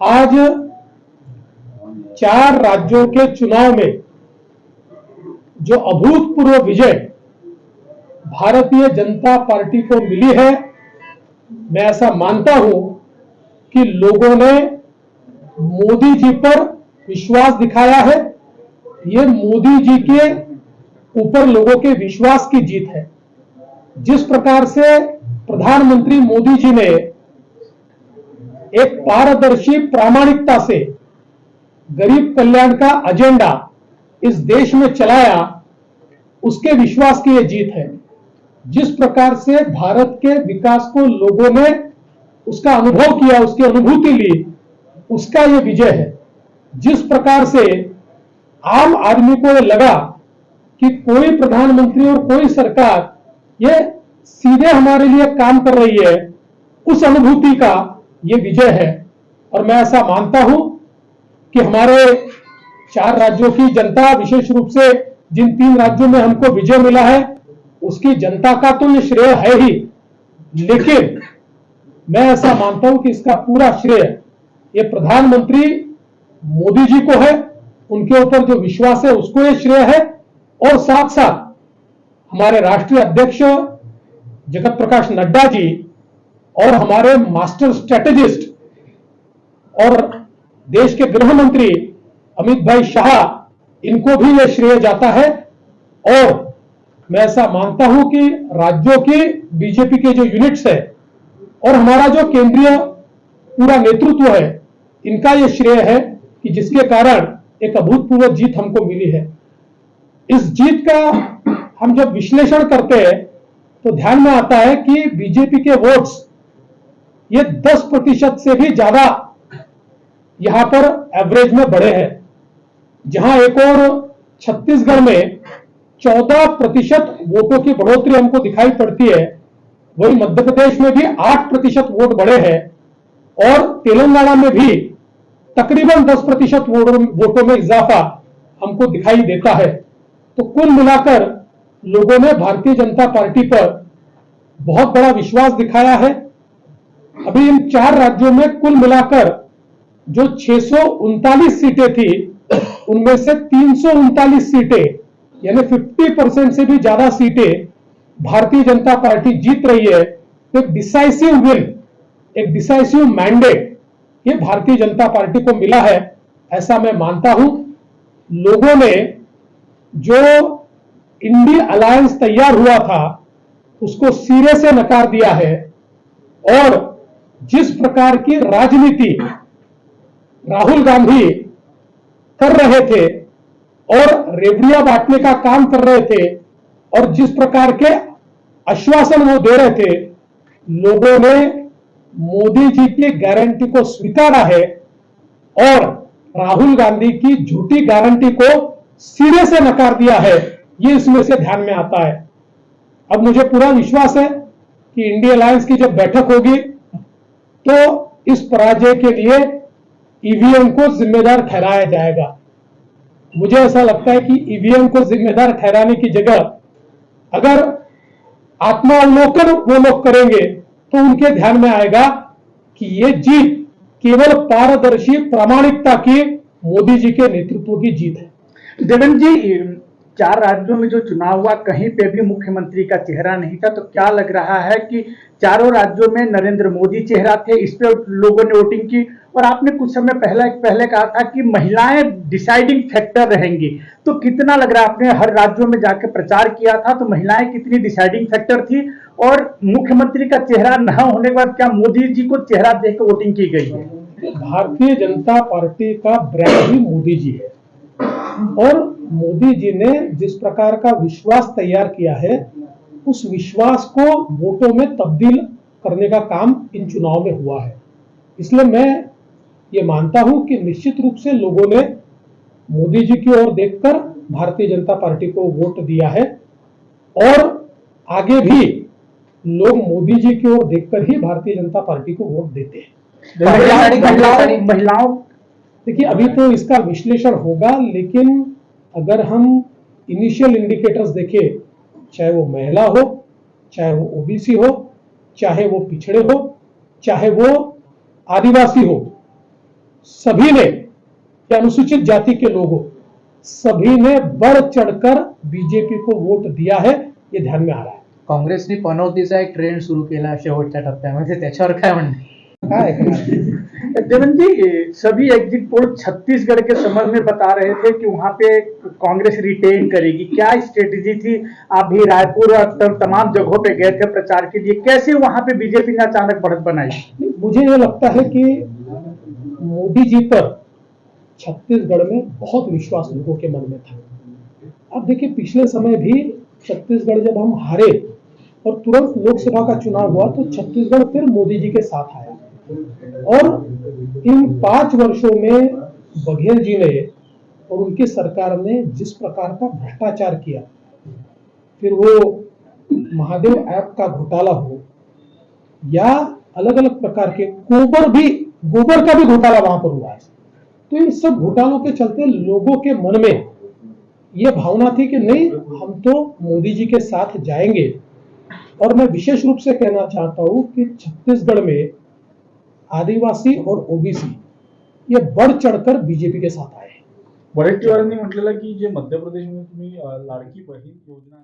आज 4 राज्यों के चुनाव में जो अभूतपूर्व विजय भारतीय जनता पार्टी को मिली है, मैं ऐसा मानता हूं कि लोगों ने मोदी जी पर विश्वास दिखाया है। ये मोदी जी के ऊपर लोगों के विश्वास की जीत है। जिस प्रकार से प्रधानमंत्री मोदी जी ने एक पारदर्शी प्रामाणिकता से गरीब कल्याण का एजेंडा इस देश में चलाया, उसके विश्वास की यह जीत है। जिस प्रकार से भारत के विकास को लोगों ने उसका अनुभव किया, उसकी अनुभूति ली, उसका यह विजय है। जिस प्रकार से आम आदमी को लगा कि कोई प्रधानमंत्री और कोई सरकार ये सीधे हमारे लिए काम कर रही है, उस अनुभूति का ये विजय है। और मैं ऐसा मानता हूं कि हमारे 4 राज्यों की जनता, विशेष रूप से जिन 3 राज्यों में हमको विजय मिला है, उसकी जनता का तो ये श्रेय है ही, लेकिन मैं ऐसा मानता हूं कि इसका पूरा श्रेय ये प्रधानमंत्री मोदी जी को है। उनके ऊपर जो विश्वास है उसको ये श्रेय है, और साथ साथ हमारे राष्ट्रीय अध्यक्ष जगत प्रकाश नड्डा जी और हमारे मास्टर स्ट्रेटेजिस्ट और देश के गृह मंत्री अमित भाई शाह, इनको भी यह श्रेय जाता है। और मैं ऐसा मानता हूं कि राज्यों की बीजेपी के जो यूनिट्स है और हमारा जो केंद्रीय पूरा नेतृत्व है, इनका यह श्रेय है कि जिसके कारण एक अभूतपूर्व जीत हमको मिली है। इस जीत का हम जब विश्लेषण करते हैं तो ध्यान में आता है कि बीजेपी के वोट्स ये 10% से भी ज्यादा यहां पर एवरेज में बढ़े हैं। जहां एक और छत्तीसगढ़ में 14% वोटों की बढ़ोतरी हमको दिखाई पड़ती है, वही मध्य प्रदेश में भी 8% वोट बढ़े हैं, और तेलंगाना में भी तकरीबन 10% वोटों में इजाफा हमको दिखाई देता है। तो कुल मिलाकर लोगों ने भारतीय जनता पार्टी पर बहुत बड़ा विश्वास दिखाया है। अभी इन 4 राज्यों में कुल मिलाकर जो 639 सीटें थी, उनमें से 339 सीटें यानी 50% से भी ज्यादा सीटें भारतीय जनता पार्टी जीत रही है। तो एक डिसाइसिव विन, एक डिसाइसिव मैंडेट ये भारतीय जनता पार्टी को मिला है, ऐसा मैं मानता हूं। लोगों ने जो इंडी अलायंस तैयार हुआ था उसको सिरे से नकार दिया है, और जिस प्रकार की राजनीति राहुल गांधी कर रहे थे और रेवड़ियां बांटने का काम कर रहे थे, और जिस प्रकार के आश्वासन वो दे रहे थे, लोगों ने मोदी जी की गारंटी को स्वीकारा है और राहुल गांधी की झूठी गारंटी को सिरे से नकार दिया है। ये इसमें से ध्यान में आता है। अब मुझे पूरा विश्वास है कि इंडिया अलायंस की जब बैठक होगी तो इस पराजय के लिए ईवीएम को जिम्मेदार ठहराया जाएगा। मुझे ऐसा लगता है कि ईवीएम को जिम्मेदार ठहराने की जगह अगर आत्मावलोकन वो लोग करेंगे तो उनके ध्यान में आएगा कि ये जीत केवल पारदर्शी प्रामाणिकता की मोदी जी के नेतृत्व की जीत है। देवेंद्र जी, 4 राज्यों में जो चुनाव हुआ, कहीं पे भी मुख्यमंत्री का चेहरा नहीं था, तो क्या लग रहा है कि चारों राज्यों में नरेंद्र मोदी चेहरा थे, इस पे लोगों ने वोटिंग की। और आपने कुछ समय पहले कहा था कि महिलाएं डिसाइडिंग फैक्टर रहेंगी, तो कितना लग रहा है, आपने हर राज्यों में जाकर प्रचार किया था, तो महिलाएं कितनी डिसाइडिंग फैक्टर थी, और मुख्यमंत्री का चेहरा न होने के बाद क्या मोदी जी को चेहरा देकर वोटिंग की गई है? भारतीय जनता पार्टी का ब्रांड ही मोदी जी है, और मोदी जी ने जिस प्रकार का विश्वास तैयार किया है, उस विश्वास को वोटों में तब्दील करने का काम इन चुनाव में हुआ है। इसलिए मैं ये मानता हूं कि निश्चित रूप से लोगों ने मोदी जी की ओर देखकर भारतीय जनता पार्टी को वोट दिया है, और आगे भी लोग मोदी जी की ओर देखकर ही भारतीय जनता पार्टी को वोट देते हैं। महिलाओं देखिए, अभी तो इसका विश्लेषण होगा, लेकिन अगर हम इनिशियल इंडिकेटर्स देखें, चाहे वो महिला हो, चाहे वो ओबीसी हो, चाहे वो पिछड़े हो, चाहे वो आदिवासी हो, सभी ने, या अनुसूचित जाति के लोग हो, सभी ने बढ़ चढ़कर बीजेपी को वोट दिया है, ये ध्यान में आ रहा है. काँग्रेसने पनौतीचा एक ट्रेंड सुरू केला शेवटच्या टप्प्यामध्ये, त्याच्यावर काय म्हणणं? काय देवेंद्र जी, सभी एग्जिट पोल छत्तीसगढ़ के संबंध में बता रहे थे कि वहां पे कांग्रेस रिटेन करेगी, क्या स्ट्रेटेजी थी? आप भी रायपुर और तमाम जगहों पे गए थे प्रचार के लिए, कैसे वहां पे बीजेपी ने अचानक बढ़त बनाई? मुझे ये लगता है कि मोदी जी पर छत्तीसगढ़ में बहुत विश्वास लोगों के मन में था. अब देखिए, पिछले समय भी छत्तीसगढ़ जब हम हारे और तुरंत लोकसभा का चुनाव हुआ तो छत्तीसगढ़ फिर मोदी जी के साथ आया. और इन 5 वर्षों में बघेल जी ने और उनकी सरकार ने जिस प्रकार का भ्रष्टाचार किया, फिर वो महादेव ऐप का घोटाला हो या अलग अलग प्रकार के गोबर का भी घोटाला वहां पर हुआ है. तो इन सब घोटालों के चलते लोगों के मन में ये भावना थी कि नहीं, हम तो मोदी जी के साथ जाएंगे. और मैं विशेष रूप से कहना चाहता हूं कि छत्तीसगढ़ में आदिवासी और ओबीसी ये बढ़ चढ़कर बीजेपी के साथ आए. वडेट्टीवारांनी म्हटलेलं की जे मध्य प्रदेशमध्ये तुम्ही लाडकी बहीण योजना